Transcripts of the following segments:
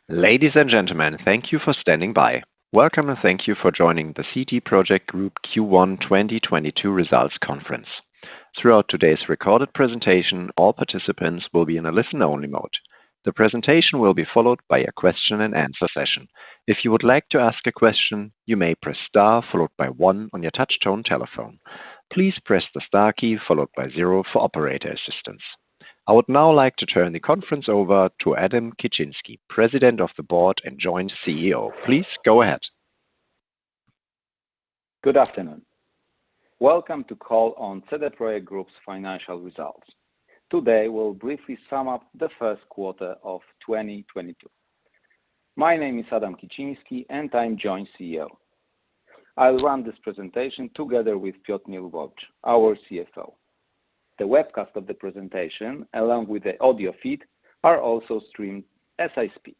Ladies and gentlemen, thank you for standing by. Welcome and thank you for joining the CD PROJEKT Group Q1 2022 results conference. Throughout today's recorded presentation, all participants will be in a listen-only mode. The presentation will be followed by a question and answer session. If you would like to ask a question, you may press star followed by 1 on your touch-tone telephone. Please press the star key followed by 0 for operator assistance. I would now like to turn the conference over to Adam Kicinski, President of the Board and Joint CEO. Please go ahead. Good afternoon. Welcome to call on CD PROJEKT Group's financial results. Today we'll briefly sum up the first quarter of 2022. My name is Adam Kicinski and I'm Joint CEO. I'll run this presentation together with Piotr Mielwolsz, our CFO. The webcast of the presentation, along with the audio feed, are also streamed as I speak.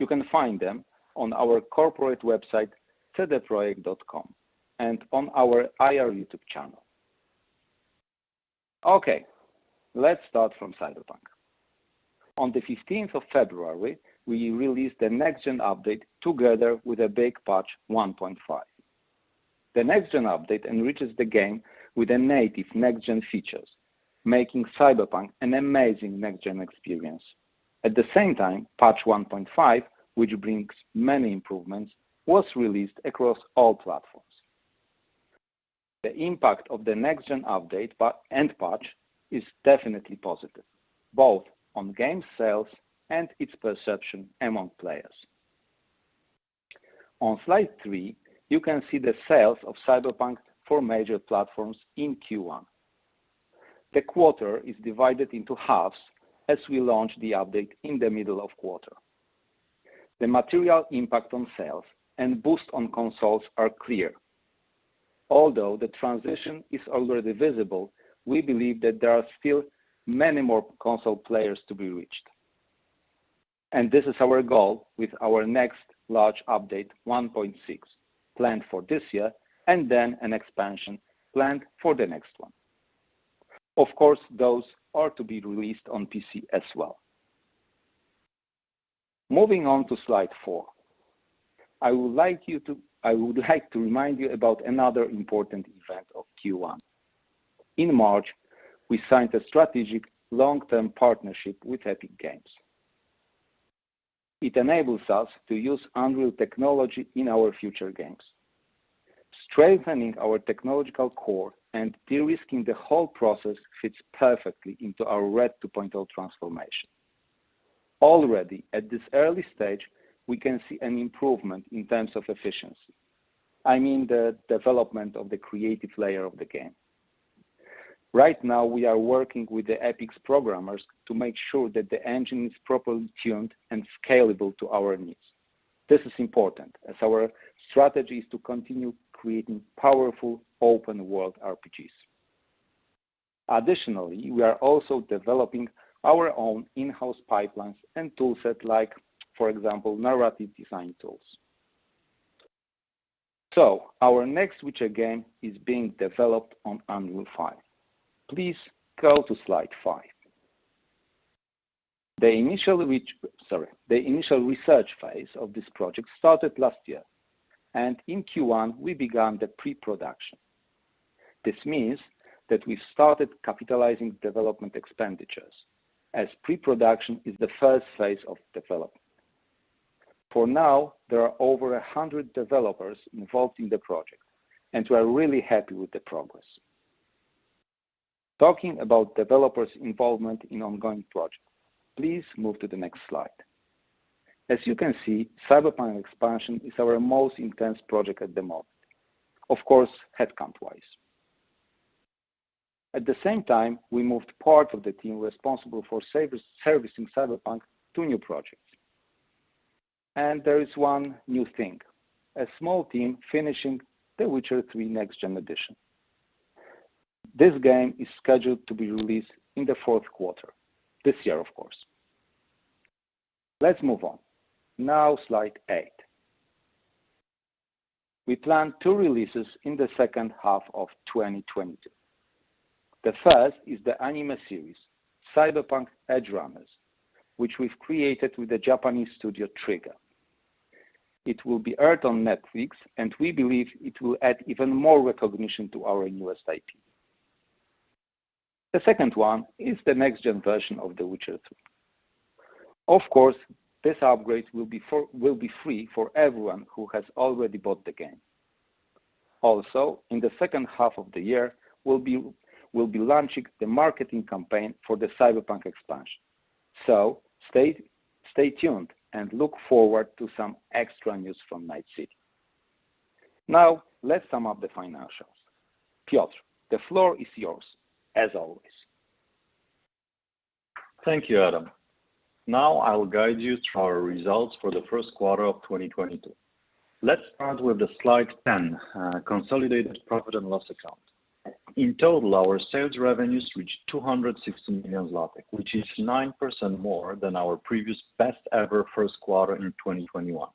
You can find them on our corporate website, cdprojekt.com, and on our IR YouTube channel. Okay, let's start from Cyberpunk. On the 15th of February, we released the next-gen update together with a big patch 1.5. The next-gen update enriches the game with the native next-gen features, making Cyberpunk an amazing next-gen experience. At the same time, patch 1.5, which brings many improvements, was released across all platforms. The impact of the next-gen update and patch is definitely positive, both on game sales and its perception among players. On slide 3, you can see the sales of Cyberpunk for major platforms in Q1. The quarter is divided into halves as we launch the update in the middle of quarter. The material impact on sales and boost on consoles are clear. Although the transition is already visible, we believe that there are still many more console players to be reached. And this is our goal with our next large update 1.6, planned for this year, and then an expansion planned for the next one. Of course, those are to be released on PC as well. Moving on to slide 4. I would like to remind you about another important event of Q1. In March, we signed a strategic long-term partnership with Epic Games. It enables us to use Unreal technology in our future games. Strengthening our technological core and de-risking the whole process fits perfectly into our Red 2.0 transformation. Already at this early stage, we can see an improvement in terms of efficiency. I mean the development of the creative layer of the game. Right now, we are working with the Epic's programmers to make sure that the engine is properly tuned and scalable to our needs. This is important, as our strategy is to continue creating powerful open-world RPGs. Additionally, we are also developing our own in-house pipelines and toolset like, for example, narrative design tools. So, our next Witcher game is being developed on Unreal 5. Please go to slide 5. The initial research phase of this project started last year, and in Q1 we began the pre-production. This means that we've started capitalizing development expenditures, as pre-production is the first phase of development. For now, there are over 100 developers involved in the project, and we are really happy with the progress. Talking about developers' involvement in ongoing projects, please move to the next slide. As you can see, Cyberpunk expansion is our most intense project at the moment, of course, headcount-wise. At the same time, we moved part of the team responsible for servicing Cyberpunk to new projects. And there is one new thing, a small team finishing The Witcher 3 Next Gen Edition. This game is scheduled to be released in the fourth quarter, this year of course. Let's move on. Now slide 8. We plan 2 releases in the second half of 2022. The first is the anime series, Cyberpunk Edge Runners, which we've created with the Japanese studio Trigger. It will be aired on Netflix, and we believe it will add even more recognition to our newest IP. The second one is the next-gen version of The Witcher 3. Of course, this upgrade will be free for everyone who has already bought the game. Also, in the second half of the year, we'll be launching the marketing campaign for the Cyberpunk expansion. So stay tuned and look forward to some extra news from Night City. Now, let's sum up the financials. Piotr, the floor is yours, as always. Thank you, Adam. Now I'll guide you through our results for the first quarter of 2022. Let's start with the slide 10, consolidated profit and loss account. In total, our sales revenues reached 260 million zloty, which is 9% more than our previous best ever first quarter in 2021.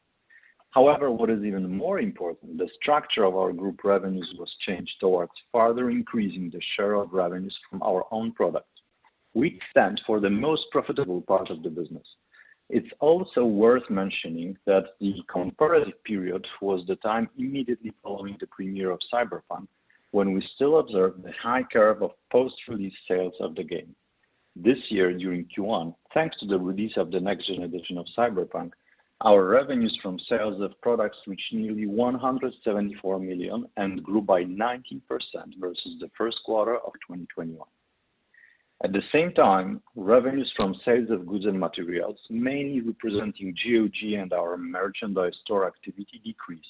However, what is even more important, the structure of our group revenues was changed towards further increasing the share of revenues from our own products, which stand for the most profitable part of the business. It's also worth mentioning that the comparative period was the time immediately following the premiere of Cyberpunk, when we still observed the high curve of post-release sales of the game. This year, during Q1, thanks to the release of the next-gen edition of Cyberpunk, our revenues from sales of products reached nearly 174 million and grew by 19% versus the first quarter of 2021. At the same time, revenues from sales of goods and materials, mainly representing GOG and our merchandise store activity, decreased.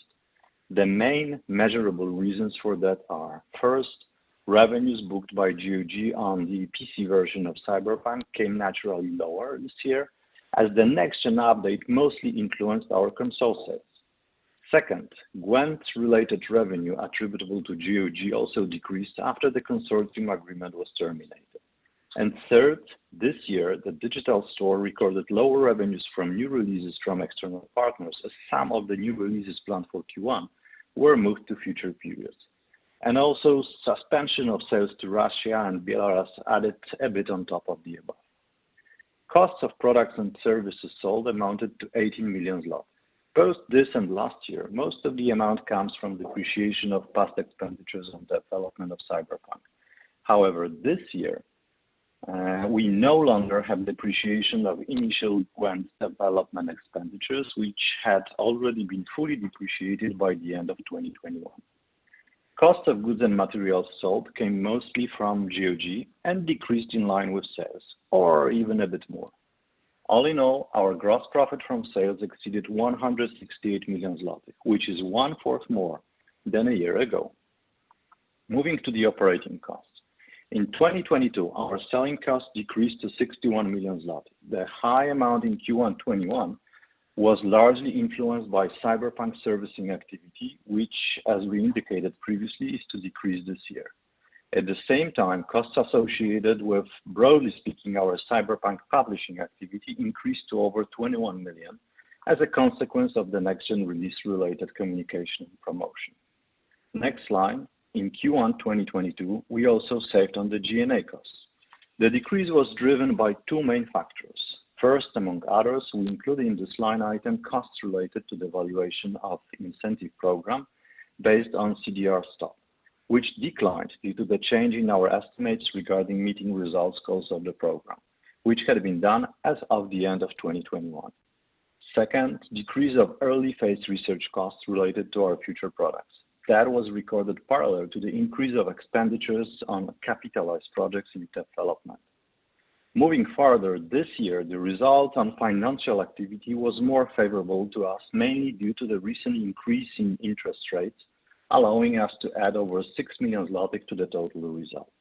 The main measurable reasons for that are, first, revenues booked by GOG on the PC version of Cyberpunk came naturally lower this year, as the next-gen update mostly influenced our console sales. Second, Gwent-related revenue attributable to GOG also decreased after the consortium agreement was terminated. And third, this year, the digital store recorded lower revenues from new releases from external partners, as some of the new releases planned for Q1 were moved to future periods. And also, suspension of sales to Russia and Belarus added a bit on top of the above. Costs of products and services sold amounted to 18 million zlotys. Both this and last year, most of the amount comes from depreciation of past expenditures on the development of Cyberpunk. However, this year, we no longer have depreciation of initial Gwent development expenditures, which had already been fully depreciated by the end of 2021. Cost of goods and materials sold came mostly from GOG and decreased in line with sales, or even a bit more. All in all, our gross profit from sales exceeded 168 million zloty, which is 1/4 more than a year ago. Moving to the operating costs. In 2022, our selling costs decreased to 61 million zloty. The high amount in Q1 21 was largely influenced by Cyberpunk servicing activity, which, as we indicated previously, is to decrease this year. At the same time, costs associated with, broadly speaking, our Cyberpunk publishing activity increased to over 21 million as a consequence of the next-gen release-related communication and promotion. Next slide. In Q1 2022, we also saved on the G&A costs. The decrease was driven by two main factors. First, among others, we included in this line item costs related to the valuation of the incentive program based on CDR stock, which declined due to the change in our estimates regarding meeting results goals of the program, which had been done as of the end of 2021. Second, decrease of early phase research costs related to our future products. That was recorded parallel to the increase of expenditures on capitalized projects in development. Moving further, this year, the result on financial activity was more favorable to us, mainly due to the recent increase in interest rates, allowing us to add over 6 million zlotys to the total result.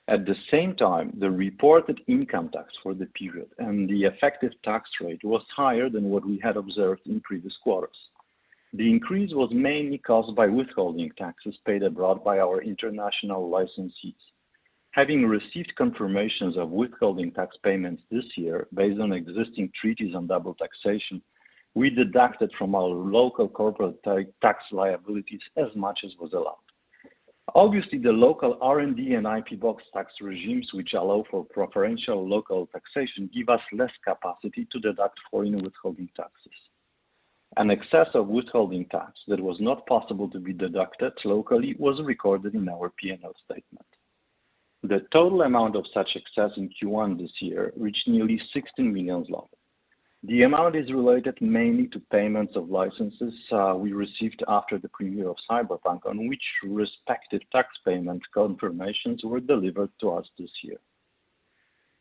At the same time, the reported income tax for the period and the effective tax rate was higher than what we had observed in previous quarters. The increase was mainly caused by withholding taxes paid abroad by our international licensees. Having received confirmations of withholding tax payments this year based on existing treaties on double taxation, we deducted from our local corporate tax liabilities as much as was allowed. Obviously, the local R&D and IP box tax regimes, which allow for preferential local taxation, give us less capacity to deduct foreign withholding taxes. An excess of withholding tax that was not possible to be deducted locally was recorded in our P&L statement. The total amount of such excess in Q1 this year reached nearly 16 million zloty. The amount is related mainly to payments of licenses we received after the premiere of Cyberpunk, on which respective tax payment confirmations were delivered to us this year.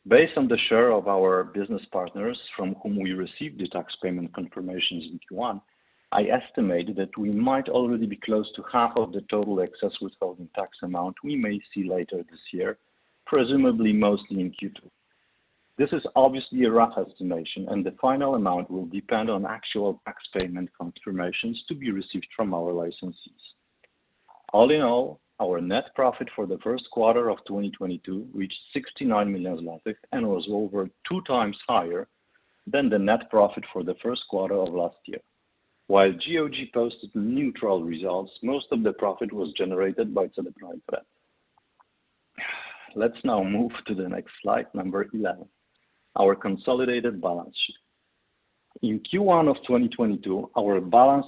Based on the share of our business partners from whom we received the tax payment confirmations in Q1, I estimate that we might already be close to half of the total excess withholding tax amount we may see later this year, presumably mostly in Q2. This is obviously a rough estimation, and the final amount will depend on actual tax payment confirmations to be received from our licensees. All in all, our net profit for the first quarter of 2022 reached 69 million zlotys and was over 2 times higher than the net profit for the first quarter of last year. While GOG posted neutral results, most of the profit was generated by CD PROJEKT. Let's now move to the next slide, number 11, our consolidated balance sheet. In Q1 of 2022, our balance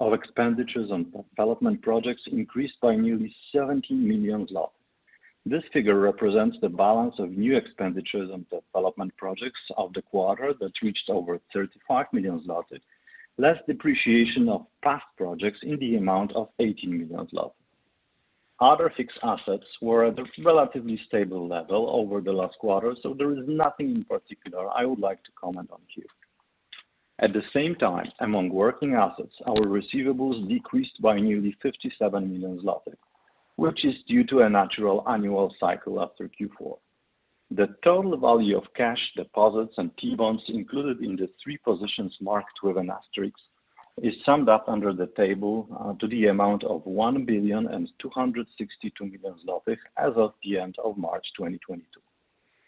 of expenditures on development projects increased by nearly 17 million zloty. This figure represents the balance of new expenditures on development projects of the quarter that reached over 35 million zloty, less depreciation of past projects in the amount of 18 million zloty. Other fixed assets were at a relatively stable level over the last quarter, so there is nothing in particular I would like to comment on here. At the same time, among working assets, our receivables decreased by nearly 57 million zloty, which is due to a natural annual cycle after Q4. The total value of cash, deposits, and T-bonds included in the 3 positions marked with an asterisk is summed up under the table to the amount of 1,262 million zlotys as of the end of March 2022.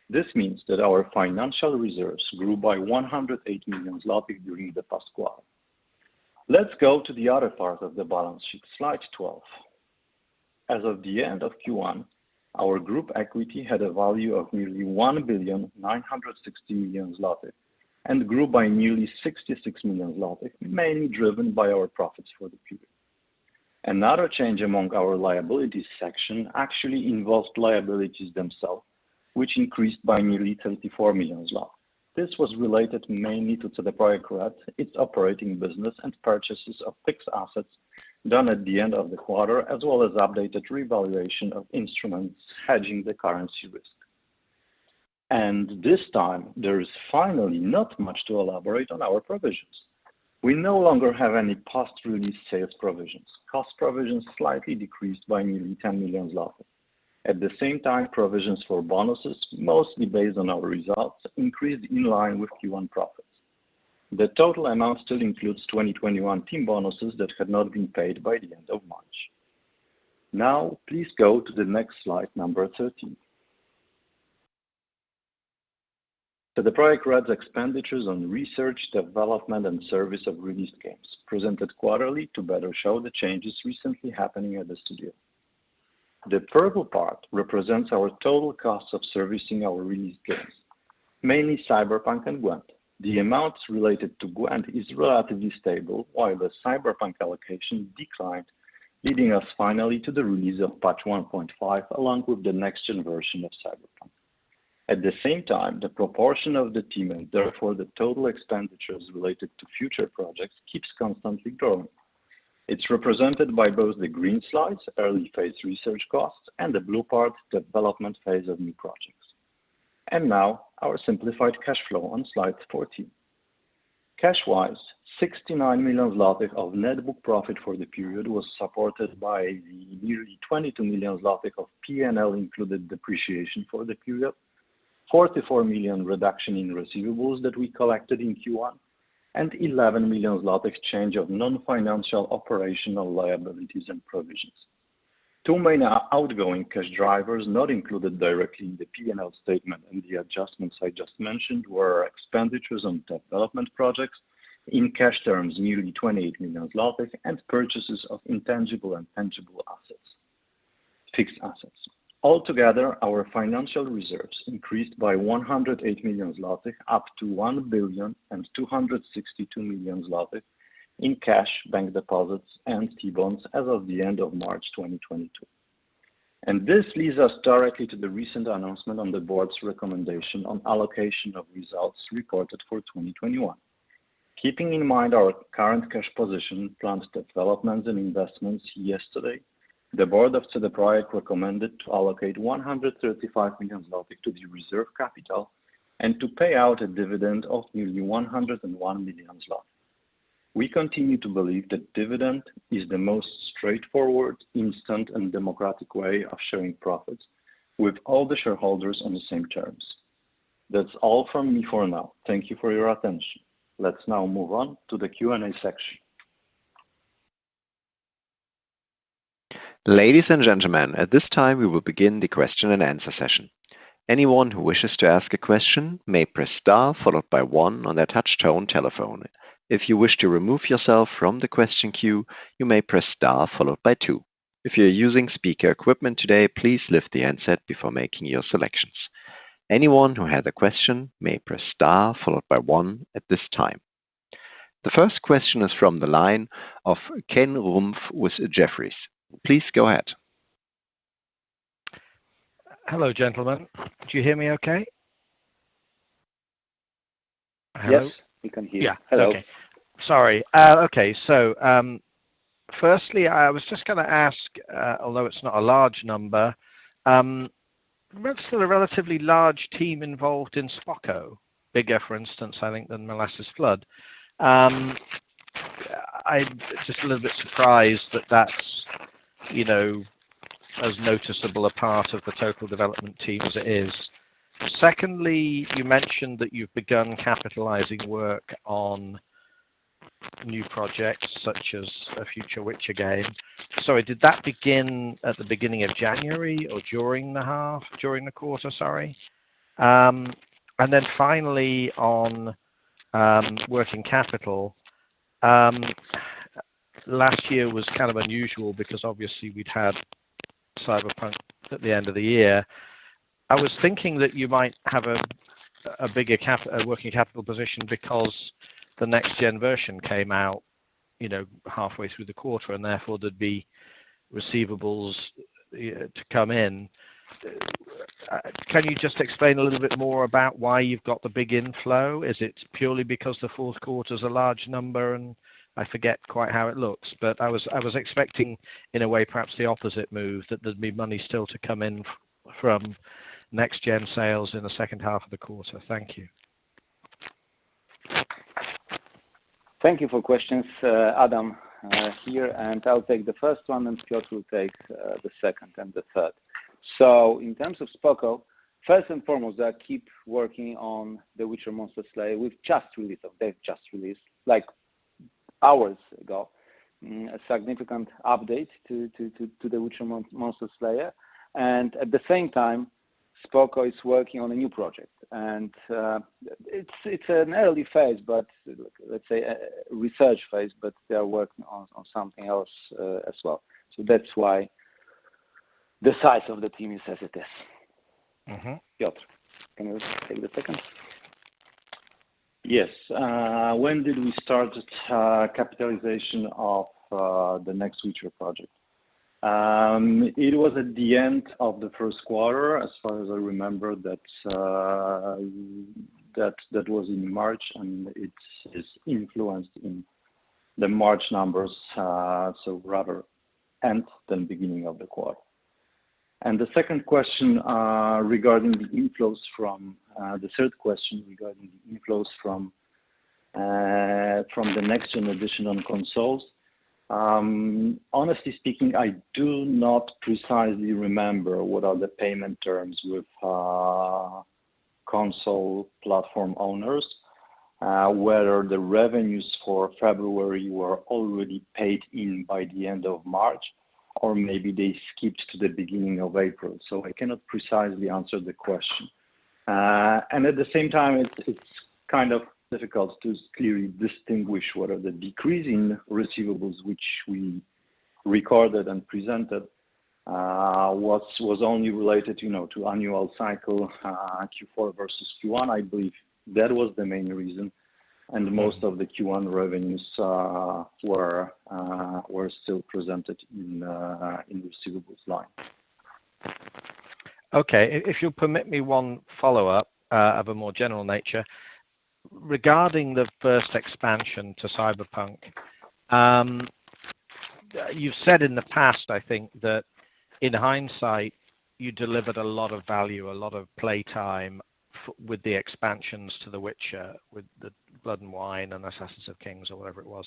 This means that our financial reserves grew by 108 million zlotys during the past quarter. Let's go to the other part of the balance sheet, slide 12. As of the end of Q1, our group equity had a value of nearly 1,960 million zloty and grew by nearly 66 million zloty, mainly driven by our profits for the period. Another change among our liabilities section actually involved liabilities themselves, which increased by nearly 34 million zloty. This was related mainly to CD PROJEKT, its operating business, and purchases of fixed assets done at the end of the quarter, as well as updated revaluation of instruments hedging the currency risk. And this time, there is finally not much to elaborate on our provisions. We no longer have any post-release sales provisions. Cost provisions slightly decreased by nearly 10 million zloty. At the same time, provisions for bonuses, mostly based on our results, increased in line with Q1 profits. The total amount still includes 2021 team bonuses that had not been paid by the end of March. Now, please go to the next slide, number 13. CD PROJEKT's expenditures on research, development, and service of released games, presented quarterly to better show the changes recently happening at the studio. The purple part represents our total costs of servicing our released games, mainly Cyberpunk and Gwent. The amounts related to Gwent is relatively stable, while the Cyberpunk allocation declined, leading us finally to the release of patch 1.5 along with the next-gen version of Cyberpunk. At the same time, the proportion of the team and therefore the total expenditures related to future projects keeps constantly growing. It's represented by both the green slides, early phase research costs, and the blue part, development phase of new projects. And now, our simplified cash flow on slide 14. Cash-wise, 69 million zlotys of net book profit for the period was supported by the nearly 22 million zlotys of P&L included depreciation for the period, 44 million reduction in receivables that we collected in Q1, and 11 million zlotys change of non-financial operational liabilities and provisions. 2 main outgoing cash drivers not included directly in the P&L statement and the adjustments I just mentioned were expenditures on development projects, in cash terms nearly 28 million zlotys, and purchases of intangible and tangible assets. fixed assets. Altogether, our financial reserves increased by 108 million zloty, up to 1,262 million zloty in cash, bank deposits, and T-bonds as of the end of March 2022. And this leads us directly to the recent announcement on the board's recommendation on allocation of results reported for 2021. Keeping in mind our current cash position, planned developments and investments yesterday, the board of CD PROJEKT recommended to allocate 135 million zloty to the reserve capital and to pay out a dividend of nearly 101 million zloty. We continue to believe that dividend is the most straightforward, instant, and democratic way of sharing profits with all the shareholders on the same terms. That's all from me for now. Thank you for your attention. Let's now move on to the Q&A section. Ladies and gentlemen, at this time we will begin the question and answer session. Anyone who wishes to ask a question may press star followed by 1 on their touch-tone telephone. If you wish to remove yourself from the question queue, you may press star followed by 2. If you're using speaker equipment today, please lift the handset before making your selections. Anyone who has a question may press star followed by 1 at this time. The first question is from the line of Ken Rumpf with Jefferies. Please go ahead. Hello, gentlemen. Do you hear me okay? Hello? Yes, we can hear. Yeah. Hello. Okay. Sorry. Okay. So, firstly, I was just going to ask, although it's not a large number, there's still a relatively large team involved in SPOCO, bigger, for instance, I think, than Molasses Flood. I'm just a little bit surprised that that's, as noticeable a part of the total development team as it is. Secondly, you mentioned that you've begun capitalizing work on new projects such as a future Witcher game. Sorry, did that begin at the beginning of January or during the quarter, sorry? And then finally on working capital, last year was kind of unusual because obviously we'd had Cyberpunk at the end of the year. I was thinking that you might have a bigger working capital position because the next gen version came out, halfway through the quarter, and therefore there'd be receivables to come in. Can you just explain a little bit more about why you've got the big inflow? Is it purely because the fourth quarter is a large number, and I forget quite how it looks, but I was expecting, in a way, perhaps the opposite move, that there'd be money still to come in from next gen sales in the second half of the quarter. Thank you. Thank you for questions, Adam, here, and I'll take the first one, and Piotr will take the second and the third. So, in terms of SPOCO, first and foremost, I keep working on The Witcher Monster Slayer. They've just released, like hours ago, a significant update to The Witcher Monster Slayer, and at the same time, SPOCO is working on a new project, and it's an early phase, but let's say a research phase, but they are working on something else as well. So that's why the size of the team is as it is. Mm-hmm. Piotr, can you take the second? Yes. When did we start capitalization of the next Witcher project? It was at the end of the first quarter, as far as I remember. That was in March, and it is influenced in the March numbers, so rather end than beginning of the quarter. And the second question regarding the inflows from the third question regarding the inflows from the next gen edition on consoles. Honestly speaking, I do not precisely remember what are the payment terms with console platform owners, whether the revenues for February were already paid in by the end of March, or maybe they skipped to the beginning of April. So I cannot precisely answer the question. And at the same time, it's kind of difficult to clearly distinguish whether the decrease in receivables, which we recorded and presented, was only related, to annual cycle Q4 versus Q1. I believe that was the main reason, and most of the Q1 revenues were still presented in receivables line. Okay, if you'll permit me one follow-up of a more general nature regarding the first expansion to Cyberpunk. You've said in the past, I think, that in hindsight, you delivered a lot of value, a lot of playtime with the expansions to The Witcher, with the Blood and Wine and Assassins of Kings or whatever it was,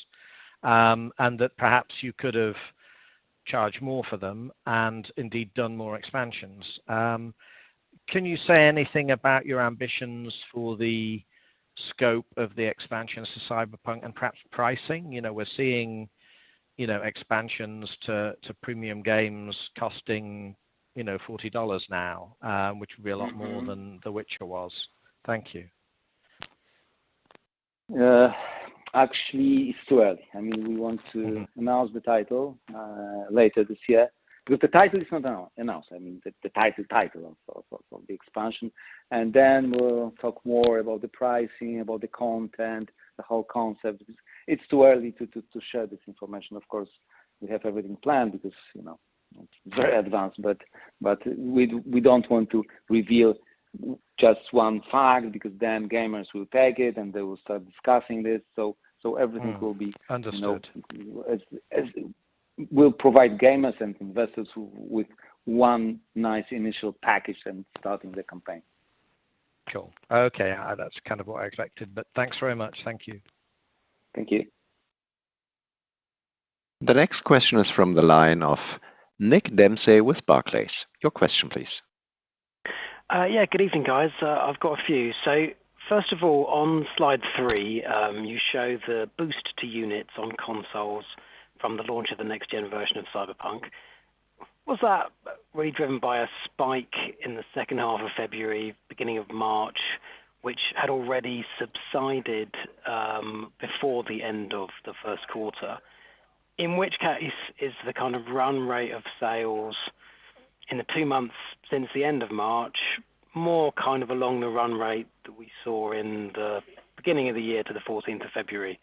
and that perhaps you could have charged more for them and indeed done more expansions. Can you say anything about your ambitions for the scope of the expansions to Cyberpunk and perhaps pricing? We're seeing expansions to premium games costing, $40 now, which would be a lot more than The Witcher was. Thank you. Actually, it's too early. I mean, we want to announce the title later this year, because the title is not announced. I mean, the title of the expansion, and then we'll talk more about the pricing, about the content, the whole concept. It's too early to share this information. Of course, we have everything planned because it's very advanced, but we don't want to reveal just one fact, because then gamers will take it and they will start discussing this. So everything will be understood. As we'll provide gamers and investors with one nice initial package and starting the campaign. Cool. Okay, that's kind of what I expected. But thanks very much. Thank you. Thank you. The next question is from the line of Nick Dempsey with Barclays. Your question, please. Yeah, good evening, guys. I've got a few. So, first of all, on slide 3, you show the boost to units on consoles from the launch of the next-gen version of Cyberpunk. Was that really driven by a spike in the second half of February, beginning of March, which had already subsided before the end of the first quarter? In which case is the kind of run rate of sales in the 2 months since the end of March more kind of along the run rate that we saw in the beginning of the year to the 14th of February,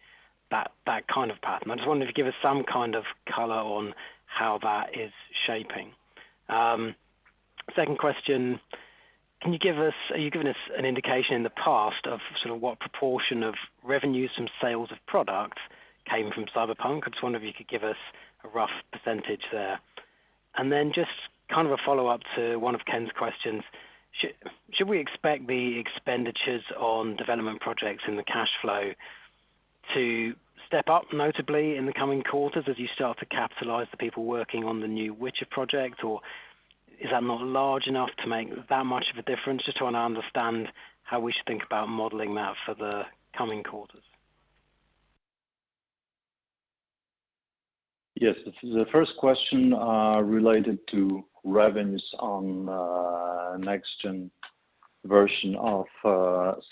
that kind of pattern? I just wanted to give us some kind of color on how that is shaping. Second question, are you giving us an indication in the past of sort of what proportion of revenues from sales of products came from Cyberpunk? I just wonder if you could give us a rough percentage there. And then just kind of a follow-up to one of Ken's questions, should we expect the expenditures on development projects in the cash flow to step up notably in the coming quarters as you start to capitalize the people working on the new Witcher project, or is that not large enough to make that much of a difference? Just trying to understand how we should think about modeling that for the coming quarters. Yes, the first question related to revenues on next-gen version of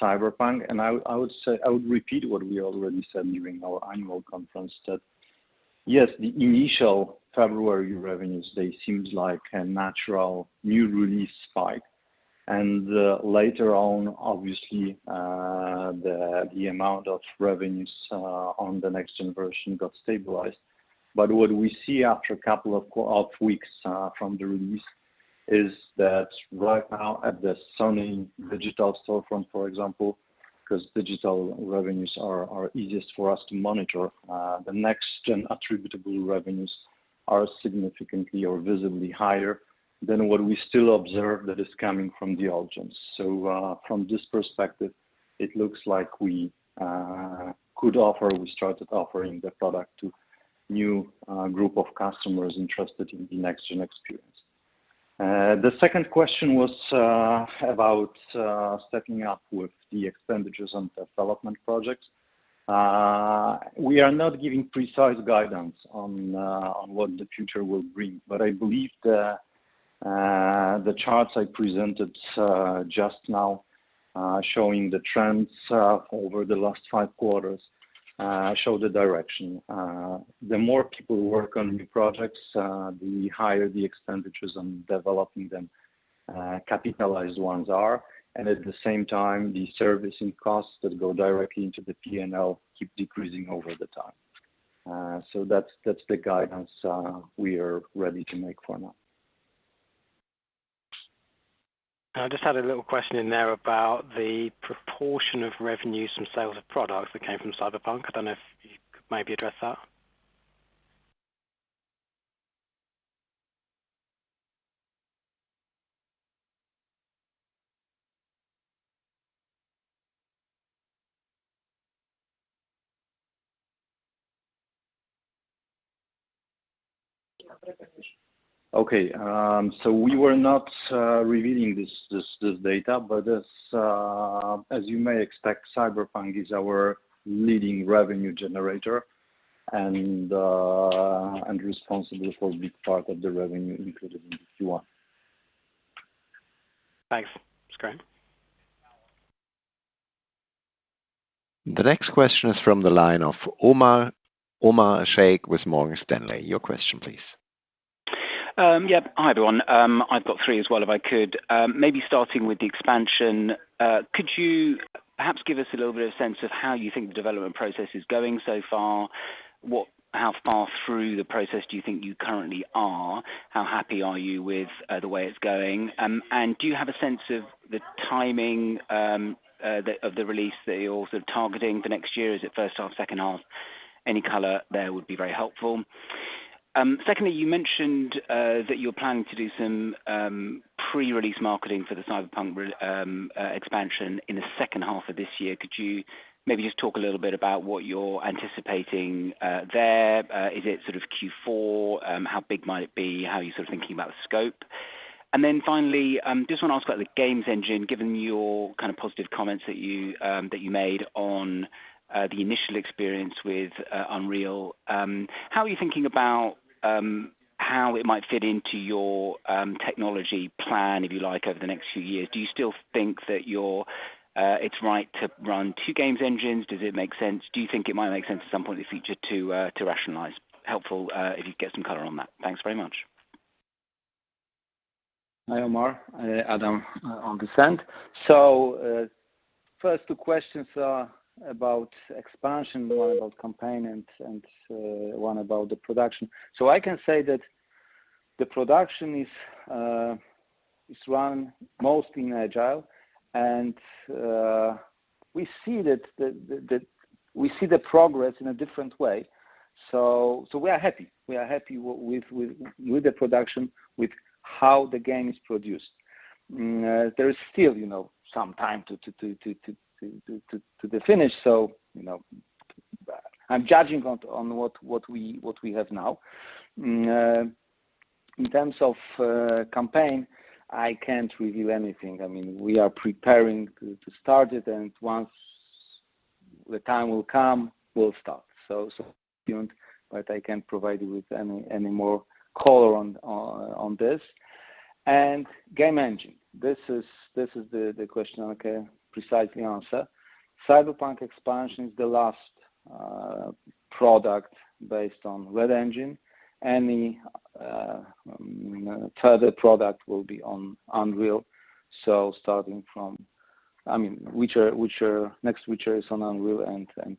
Cyberpunk, and I would repeat what we already said during our annual conference, that yes, the initial February revenues, they seemed like a natural new release spike, and later on, obviously, the amount of revenues on the next-gen version got stabilized. But what we see after a couple of weeks from the release is that right now at the Sony digital storefront, for example, because digital revenues are easiest for us to monitor, the next-gen attributable revenues are significantly or visibly higher than what we still observe that is coming from the old gens. So from this perspective, it looks like we started offering the product to new group of customers interested in the next-gen experience. The second question was about stepping up with the expenditures on development projects. We are not giving precise guidance on what the future will bring, but I believe the charts I presented just now showing the trends over the last 5 quarters show the direction. The more people work on new projects, the higher the expenditures on developing them, capitalized ones are, and at the same time, the servicing costs that go directly into the P&L keep decreasing over the time. So that's the guidance we are ready to make for now. I just had a little question in there about the proportion of revenues from sales of products that came from Cyberpunk. I don't know if you could maybe address that. Okay, so we were not revealing this data, but as you may expect, Cyberpunk is our leading revenue generator and responsible for a big part of the revenue included in the Q1. Thanks. That's great. The next question is from the line of Omar Sheikh with Morgan Stanley. Your question, please. Yeah, hi everyone. I've got three as well if I could. Maybe starting with the expansion, could you perhaps give us a little bit of sense of how you think the development process is going so far? How far through the process do you think you currently are? How happy are you with the way it's going? And do you have a sense of the timing of the release that you're sort of targeting for next year? Is it first half, second half? Any colour there would be very helpful. Secondly, you mentioned that you're planning to do some pre-release marketing for the Cyberpunk expansion in the second half of this year. Could you maybe just talk a little bit about what you're anticipating there? Is it sort of Q4? How big might it be? How are you sort of thinking about the scope? And then finally, just want to ask about the games engine, given your kind of positive comments that you made on the initial experience with Unreal. How are you thinking about how it might fit into your technology plan, if you like, over the next few years? Do you still think that it's right to run two games engines? Does it make sense? Do you think it might make sense at some point in the future to rationalize? Helpful if you get some color on that. Thanks very much. Hi, Omar. Adam on this end. So first two questions are about expansion, one about campaign and one about the production. So I can say that the production is run mostly in Agile, and we see that we see the progress in a different way. So we are happy. We are happy with the production, with how the game is produced. There is still, some time to the finish. So, I'm judging on what we have now. In terms of campaign, I can't reveal anything. I mean, we are preparing to start it, and once the time will come, we'll start. So tuned, but I can't provide you with any more color on this. And game engine. This is the question I can precisely answer. Cyberpunk expansion is the last product based on Red Engine. Any further product will be on Unreal. So starting from, next Witcher is on Unreal, and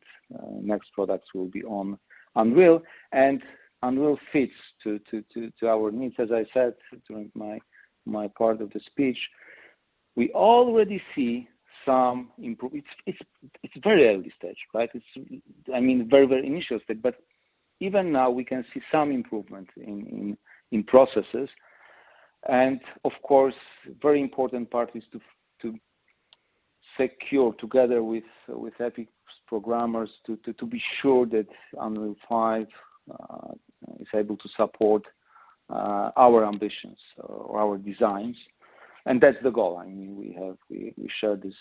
next products will be on Unreal. And Unreal fits to our needs. As I said during my part of the speech, we already see some improvement. It's very early stage, right? Very, very initial stage, but even now we can see some improvement in processes. And of course, very important part is to secure together with Epic programmers to be sure that Unreal 5 is able to support our ambitions or our designs, and that's the goal. I mean, we share this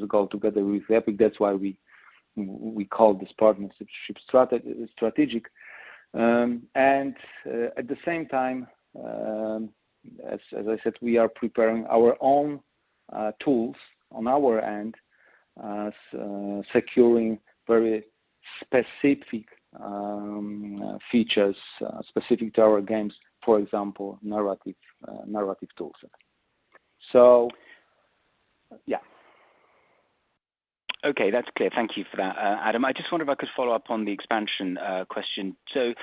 goal together with Epic. That's why we call this partnership strategic. And at the same time, as I said, we are preparing our own tools on our end, securing very specific features specific to our games, for example, narrative toolset. So, yeah. Okay, that's clear. Thank you for that, Adam. I just wonder if I could follow up on the expansion question. So,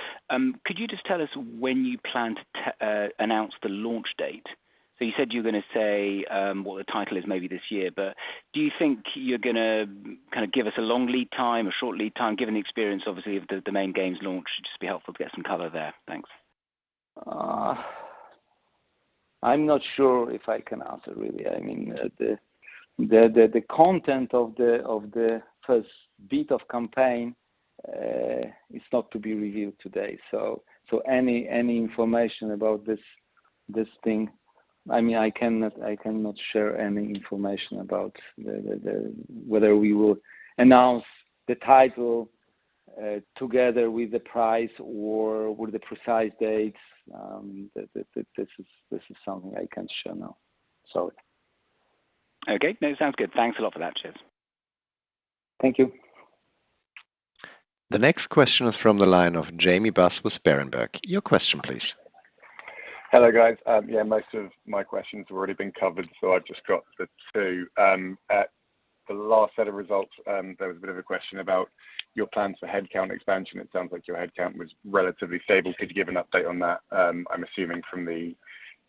could you just tell us when you plan to announce the launch date? So you said you're going to say what the title is maybe this year, but do you think you're going to kind of give us a long lead time, a short lead time, given the experience, obviously, of the main game's launch? It'd just be helpful to get some color there. Thanks. I'm not sure if I can answer, really. I mean, the content of the first bit of campaign is not to be revealed today. So any information about this thing, I mean, I cannot share any information about whether we will announce the title together with the price or with the precise dates. This is something I can't share now. Sorry. Okay, no, sounds good. Thanks a lot for that. Cheers. Thank you. The next question is from the line of Jamie Buss with Berenberg. Your question, please. Hello, guys. Yeah, most of my questions have already been covered, so I've just got the two. At the last set of results, there was a bit of a question about your plans for headcount expansion. It sounds like your headcount was relatively stable. Could you give an update on that? I'm assuming from the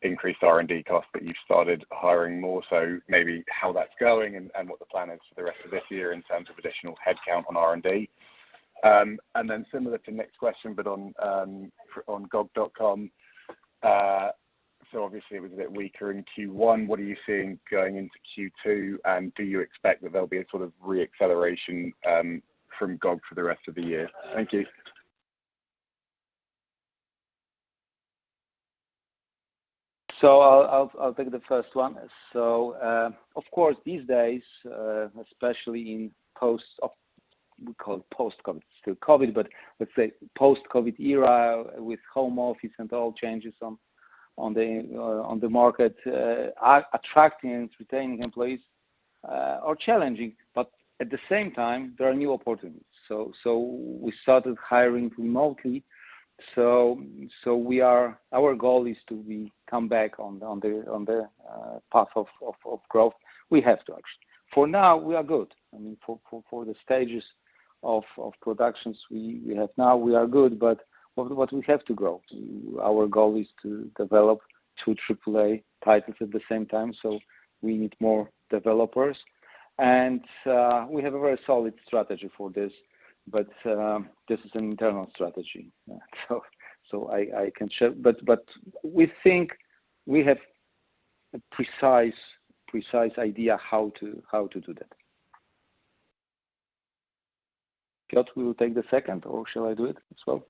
increased R&D cost that you've started hiring more, so maybe how that's going and what the plan is for the rest of this year in terms of additional headcount on R&D. And then similar to Nick's question, but on GOG.com, so obviously it was a bit weaker in Q1. What are you seeing going into Q2, and do you expect that there'll be a sort of re-acceleration from GOG for the rest of the year? Thank you. So I'll take the first one. So of course these days, especially in we call it post-COVID, still COVID, but let's say post-COVID era with home office and all changes on the market, attracting and retaining employees are challenging. But at the same time, there are new opportunities. So we started hiring remotely. So our goal is to come back on the path of growth. We have to actually. For now, we are good. I mean, for the stages of productions we have now, we are good. But what we have to grow. Our goal is to develop 2 AAA titles at the same time. So we need more developers, and we have a very solid strategy for this. But this is an internal strategy, so I can share. But we think we have a precise idea how to do that. Piotr, will you take the second, or shall I do it as well?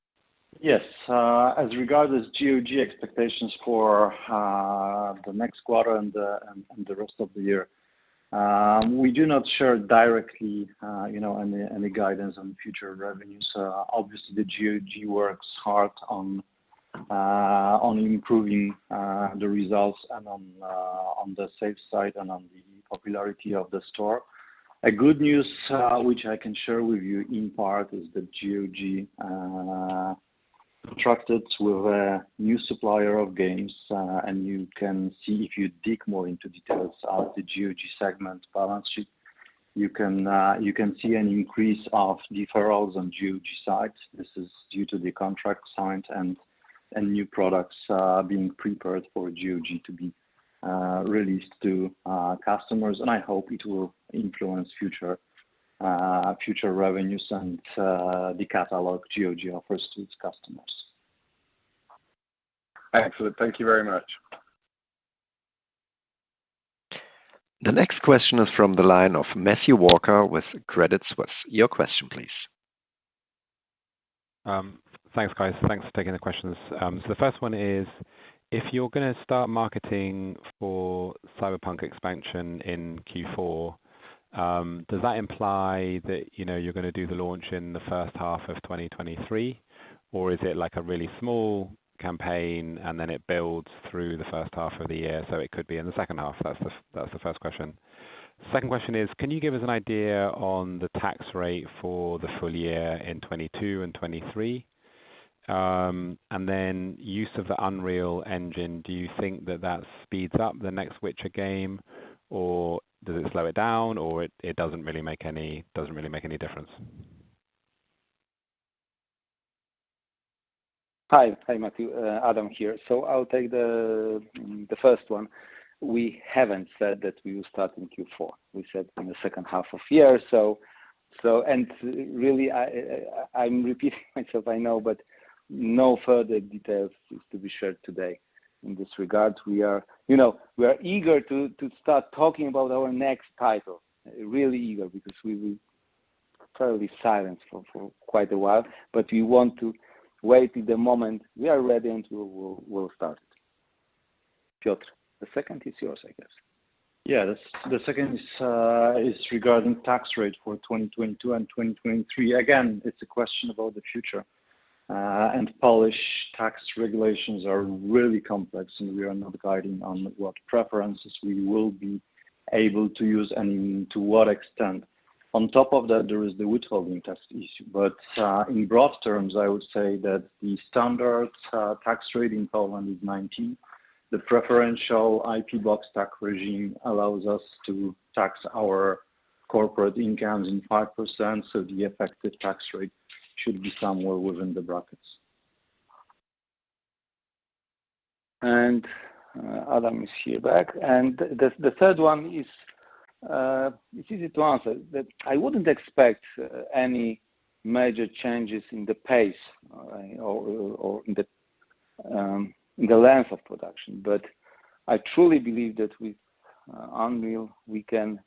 Yes. As regards GOG expectations for the next quarter and the rest of the year, we do not share directly, any guidance on future revenues. Obviously, the GOG works hard on improving the results and on the sales side and on the popularity of the store. A good news, which I can share with you in part, is that GOG contracted with a new supplier of games, and you can see if you dig more into details of the GOG segment balance sheet, you can see an increase of deferrals on GOG sites. This is due to the contract signed and new products being prepared for GOG to be released to customers, and I hope it will influence future revenues and the catalog GOG offers to its customers. Excellent. Thank you very much. The next question is from the line of Matthew Walker with Credit Suisse. Your question, please. Thanks, guys. Thanks for taking the questions. So the first one is, if you're going to start marketing for Cyberpunk expansion in Q4, does that imply that you're going to do the launch in the first half of 2023, or is it like a really small campaign and then it builds through the first half of the year, so it could be in the second half? That's the first question. Second question is, can you give us an idea on the tax rate for the full year in 22 and 23? And then use of the Unreal Engine, do you think that that speeds up the next Witcher game, or does it slow it down, or it doesn't really make any difference? Hi, Matthew. Adam here. So I'll take the first one. We haven't said that we will start in Q4. We said in the second half of year. So and really, I'm repeating myself, I know, but no further details is to be shared today in this regard. We are eager to start talking about our next title. Really eager, because we were fairly silent for quite a while, but we want to wait till the moment we are ready, and we'll start it. Piotr, the second is yours, I guess. Yeah, the second is regarding tax rate for 2022 and 2023. Again, it's a question about the future. And Polish tax regulations are really complex, and we are not guiding on what preferences we will be able to use and to what extent. On top of that, there is the withholding tax issue. But in broad terms, I would say that the standard tax rate in Poland is 19. The preferential IP box tax regime allows us to tax our corporate incomes in 5%, so the effective tax rate should be somewhere within the brackets. And Adam is here back. And the third one is, it's easy to answer. That I wouldn't expect any major changes in the pace or in the length of production, but I truly believe that with Unreal we can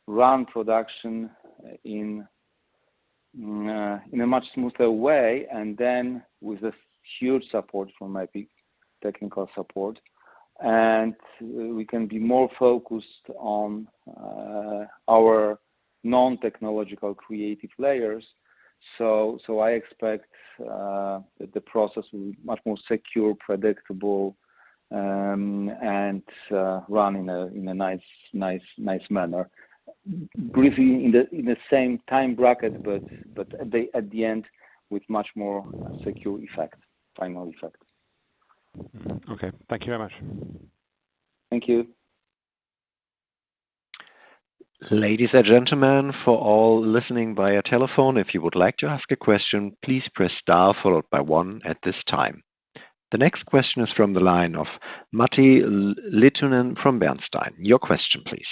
run production in a much smoother way, and then with a huge support from Epic, technical support, and we can be more focused on our non-technological creative layers. So I expect that the process will be much more secure, predictable, and run in a nice manner. Briefly in the same time bracket, but at the end with much more secure final effect. Okay, thank you very much. Thank you. Ladies and gentlemen, for all listening via telephone, if you would like to ask a question, please press star followed by 1 at this time. The next question is from the line of Matti Littunen from Bernstein. Your question, please.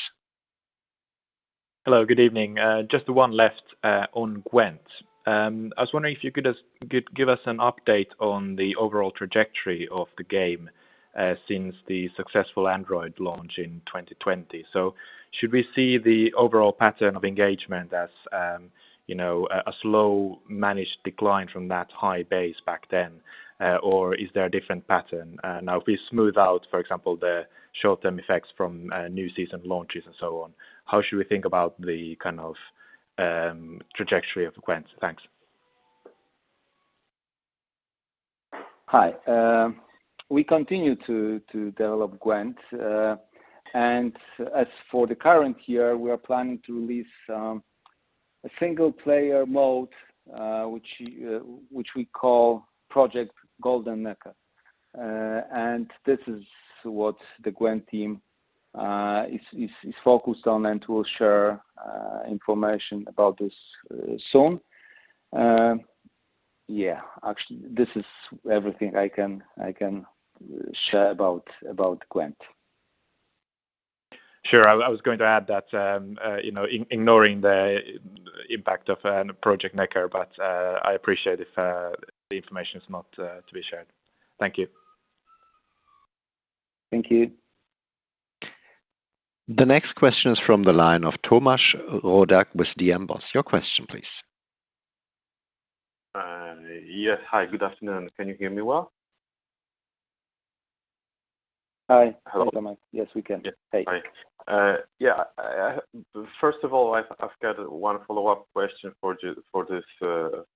Hello, good evening. Just one left on Gwent. I was wondering if you could give us an update on the overall trajectory of the game since the successful Android launch in 2020. So should we see the overall pattern of engagement as a slow managed decline from that high base back then, or is there a different pattern? Now, if we smooth out, for example, the short-term effects from new season launches and so on, how should we think about the kind of trajectory of Gwent? Thanks. Hi. We continue to develop Gwent, and as for the current year, we are planning to release a single-player mode, which we call Project Golden Necker, and this is what the Gwent team is focused on, and will share information about this soon. Yeah, actually, this is everything I can share about Gwent. Sure, I was going to add that ignoring the impact of Project Necker, but I appreciate if the information is not to be shared. Thank you. Thank you. The next question is from the line of Tomasz Rodak with DM Boss. Your question, please. Yes, hi, good afternoon. Can you hear me well? Hi. Hello. Hi, Tomasz. Yes, we can. Yes. Hey. Hi. First of all, I've got one follow-up question for this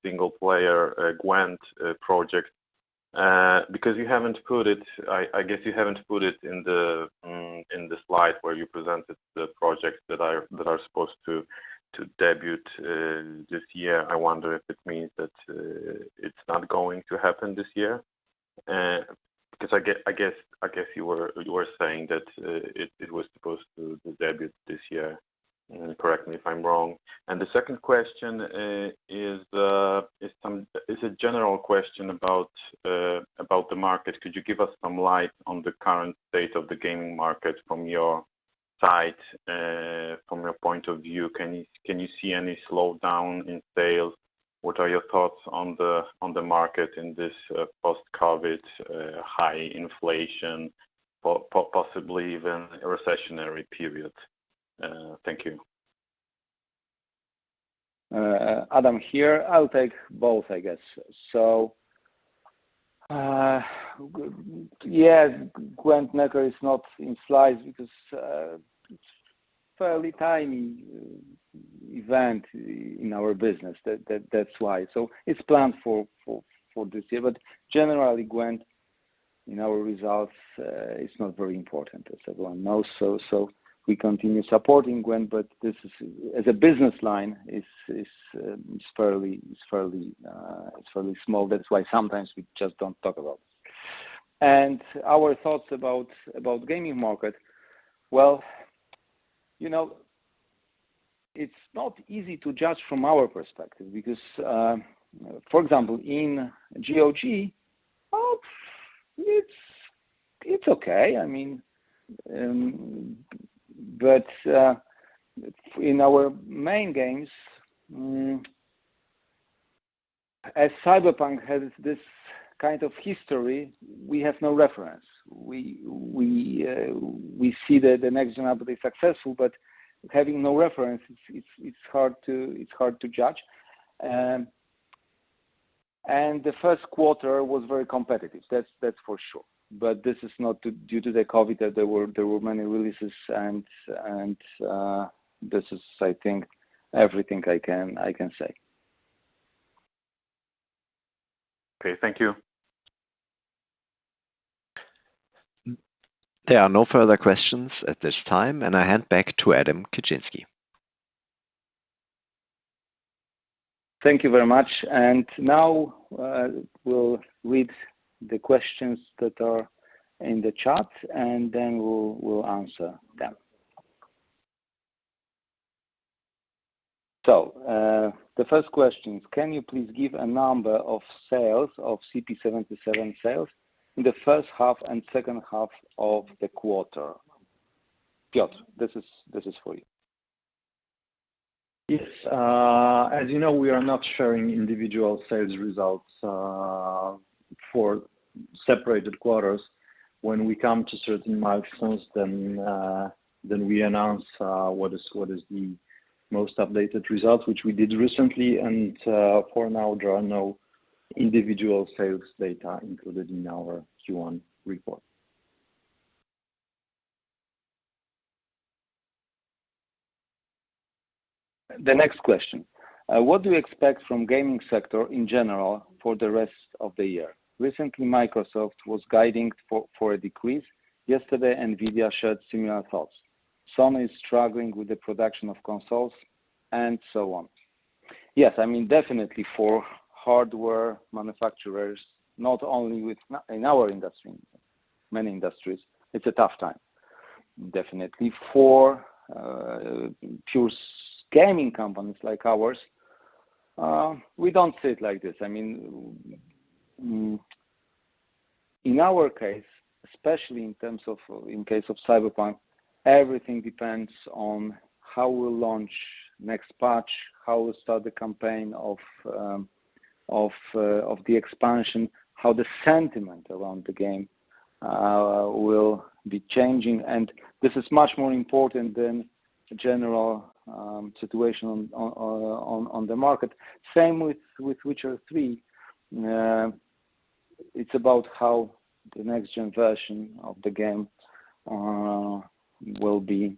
single-player Gwent project. Because you haven't put it, I guess you haven't put it in the slide where you presented the projects that are supposed to debut this year. I wonder if it means that it's not going to happen this year, because I guess you were saying that it was supposed to debut this year. Correct me if I'm wrong. And the second question is a general question about the market. Could you give us some light on the current state of the gaming market from your side, from your point of view? Can you see any slowdown in sales? What are your thoughts on the market in this post-COVID high inflation, possibly even a recessionary period? Thank you. Adam here. I'll take both, I guess. So, Gwent Necker is not in slides because it's fairly tiny event in our business. That's why. So it's planned for this year, but generally Gwent in our results is not very important, as everyone knows. So we continue supporting Gwent, but this is, as a business line, is fairly small. That's why sometimes we just don't talk about it. And our thoughts about gaming market. Well, you know, it's not easy to judge from our perspective because, for example, in GOG, it's okay. I mean. But in our main games, as Cyberpunk has this kind of history, we have no reference. We see that the next gen update is successful, but having no reference, it's hard to judge. And the first quarter was very competitive. That's for sure. But this is not due to the COVID that there were many releases, and this is, I think, everything I can say. Okay, thank you. There are no further questions at this time, and I hand back to Adam Kaczynski. Thank you very much. And now we'll read the questions that are in the chat, and then we'll answer them. So the first question is, can you please give a number of sales of CP77 sales in the first half and second half of the quarter? Piotr, this is for you. Yes, as you know, we are not sharing individual sales results for separated quarters. When we come to certain milestones, then we announce what is the most updated results, which we did recently, and for now there are no individual sales data included in our Q1 report. The next question. What do you expect from gaming sector in general for the rest of the year? Recently, Microsoft was guiding for a decrease. Yesterday, NVIDIA shared similar thoughts. Sony is struggling with the production of consoles, and so on. Yes, I mean, definitely for hardware manufacturers, not only in our industry, many industries, it's a tough time. Definitely for pure gaming companies like ours, we don't see it like this. I mean, in our case, especially in case of Cyberpunk, everything depends on how we'll launch next patch, how we'll start the campaign of the expansion, how the sentiment around the game will be changing, and this is much more important than the general situation on the market. Same with Witcher 3. It's about how the next gen version of the game will be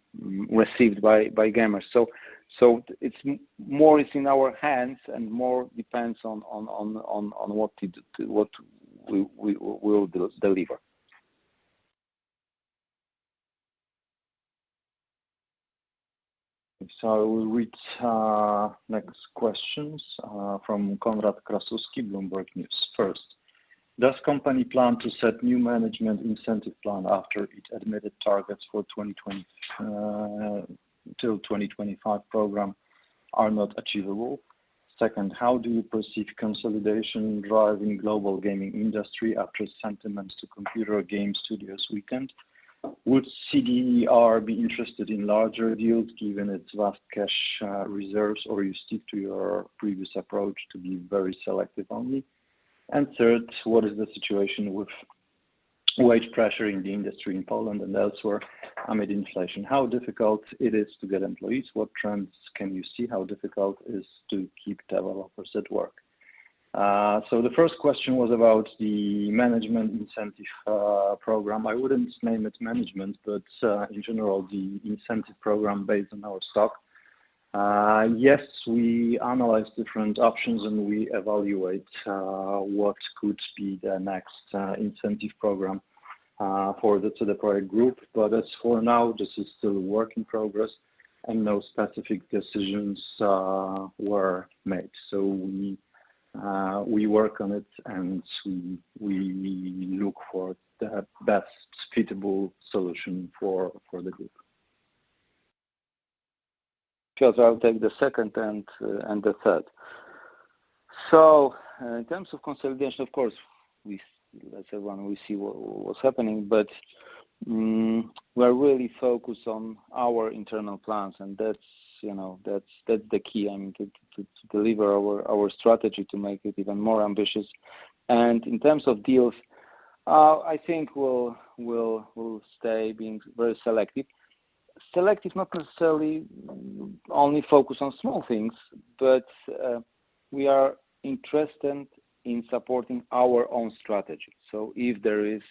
received by gamers. So it's more is in our hands, and more depends on will deliver. So I will read next questions from Konrad Krasuski, Bloomberg News. First, does company plan to set new management incentive plan after it admitted targets for 2020 till 2025 program are not achievable? Second, how do you perceive consolidation driving global gaming industry after sentiments to computer game studios weakened? Would CDER be interested in larger deals given its vast cash reserves, or you stick to your previous approach to be very selective only? And third, what is the situation with wage pressure in the industry in Poland and elsewhere amid inflation? How difficult it is to get employees? What trends can you see? How difficult it is to keep developers at work? So the first question was about the management incentive program. I wouldn't name it management, but in general, the incentive program based on our stock. Yes, we analyze different options and we evaluate what could be the next incentive program for the CD PROJEKT Group. But as for now, this is still a work in progress and no specific decisions were made. So we work on it and we look for the best suitable solution for the group. Piotr, I'll take the second and the third. So in terms of consolidation, of course, we see what's happening, but we're really focused on our internal plans, and that's the key. I mean, to deliver our strategy to make it even more ambitious. And in terms of deals, I think we'll stay being very selective. Selective, not necessarily only focus on small things, but we are interested in supporting our own strategy. So if there is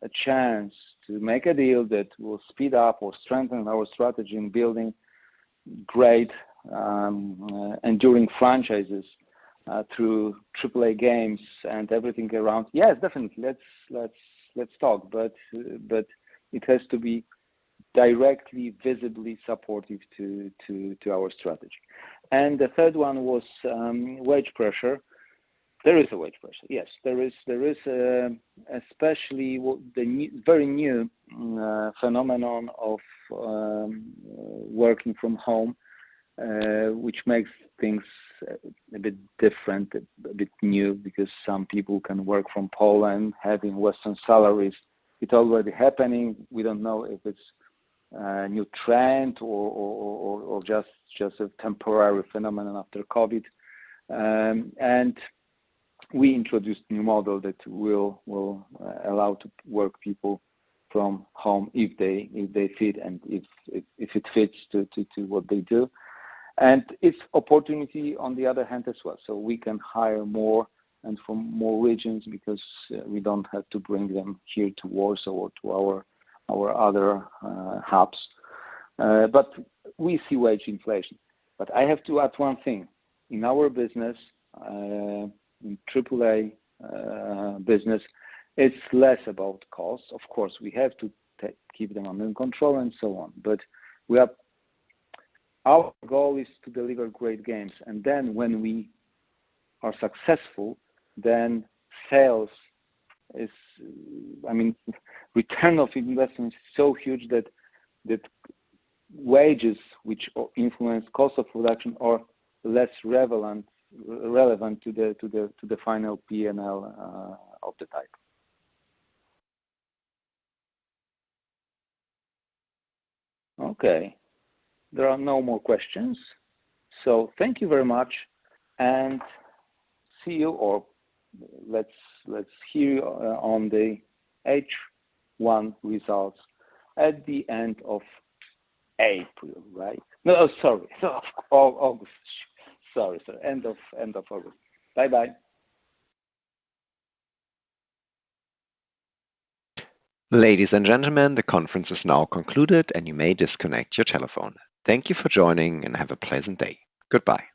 a chance to make a deal that will speed up or strengthen our strategy in building great enduring franchises through AAA games and everything around, yes, definitely, let's talk. But it has to be directly, visibly supportive to our strategy. And the third one was wage pressure. There is a wage pressure. Yes, there is especially the very new phenomenon of working from home, which makes things a bit different, a bit new, because some people can work from Poland having Western salaries. It's already happening. We don't know if it's a new trend or just a temporary phenomenon after COVID. And we introduced a new model that will allow to work people from home if they fit and if it fits to what they do. And it's opportunity on the other hand as well. So we can hire more and from more regions because we don't have to bring them here to Warsaw or to our other hubs. But we see wage inflation. But I have to add one thing. In our business, in AAA business, it's less about costs. Of course, we have to keep them under control and so on. But our goal is to deliver great games. And then when we are successful, then sales is, return of investment is so huge that wages, which influence cost of production, are less relevant to the final P&L of the type. Okay, there are no more questions. So thank you very much, and see you, or let's hear you on the H1 results at the end of April, right? No, sorry, August. Sorry, end of August. Bye. Ladies and gentlemen, the conference is now concluded and you may disconnect your telephone. Thank you for joining and have a pleasant day. Goodbye.